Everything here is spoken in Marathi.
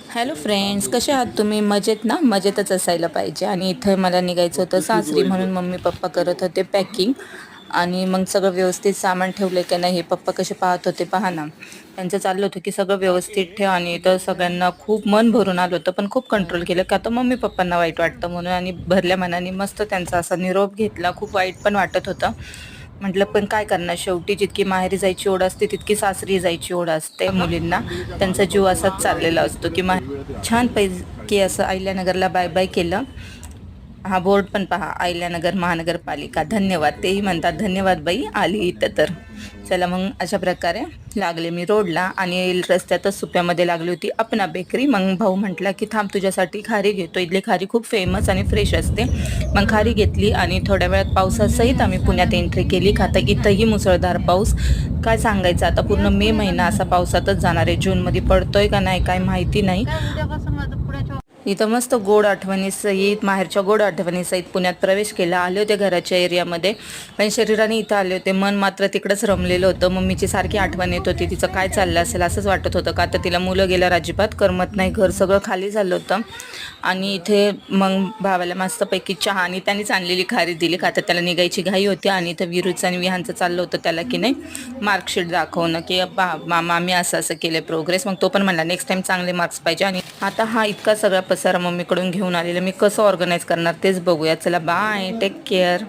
हॅलो फ्रेंड्स, कसे आहात तुम्ही? मजेत ना? मजेतच असायला पाहिजे. आणि इथं मला निघायचं होतं सासरी, म्हणून मम्मी पप्पा करत होते पॅकिंग. आणि मग सगळं व्यवस्थित सामान ठेवलं का नाही हे पप्पा कसे पाहत होते पहा ना. त्यांचं चाललं होतं की सगळं व्यवस्थित ठेव, आणि इथं सगळ्यांना खूप मन भरून आलं होतं, पण खूप कंट्रोल केलं का तर मम्मी पप्पांना वाईट वाटतं म्हणून. आणि भरल्या मनाने मस्त त्यांचा असा निरोप घेतला. खूप वाईट पण वाटत होतं. म्हटलं पण काय करणार, शेवटी जितकी माहेरी जायची ओढ असते तितकी सासरी जायची ओढ असते मुलींना. त्यांचा जीव असाच चाललेला असतो की छान पैकी असं अहिल्यानगरला बाय बाय केलं. हा बोर्ड पण पहा, अहिल्यानगर महानगरपालिका, धन्यवाद. तेही म्हणतात धन्यवाद बाई आली इथं तर. चला मग अशा प्रकारे लागले मी रोडला, आणि रस्त्यातच सुप्यामध्ये लागली होती अपना बेकरी. मग भाऊ म्हटला की थांब तुझ्यासाठी खारी घेतो, इथली खारी खूप फेमस आणि फ्रेश असते. मग खारी घेतली आणि थोड्या वेळात पावसासहित आम्ही पुण्यात एंट्री केली. आता इथंही मुसळधार पाऊस. काय सांगायचं, आता पूर्ण मे महिना असा पावसातच जाणार आहे. जूनमध्ये पडतोय का नाही काय माहिती नाही. इथं मस्त गोड आठवणीसहित, माहेरच्या गोड आठवणीसहित पुण्यात प्रवेश केला. आले होते घराच्या एरियामध्ये, पण शरीराने इथं आले होते, मन मात्र तिकडंच रमलेलं होतं. मम्मीची सारखी आठवण येत होती, तिचं काय चाललं असेल असंच वाटत होतं. का तर तिला मुलं गेल्यावर अजिबात करमत नाही, घर सगळं खाली झालं होतं. आणि इथे मग भावाला मस्तपैकी चहा आणि त्यांनीच आणलेली खारी दिली, का तर त्याला निघायची घाई होती. आणि इथं विरूचं आणि विहानचं चाललं होतं त्याला की नाही मार्कशीट दाखवणं, की मामा आम्ही असं असं केलं प्रोग्रेस. मग तो पण म्हणला नेक्स्ट टाइम चांगले मार्क्स पाहिजे. आणि आता हा इतका सगळा पसारा मम्मीकडून घेऊन आलेला, मी कसं ऑर्गनाईज करणार तेच बघूया. चला बाय, टेक केअर.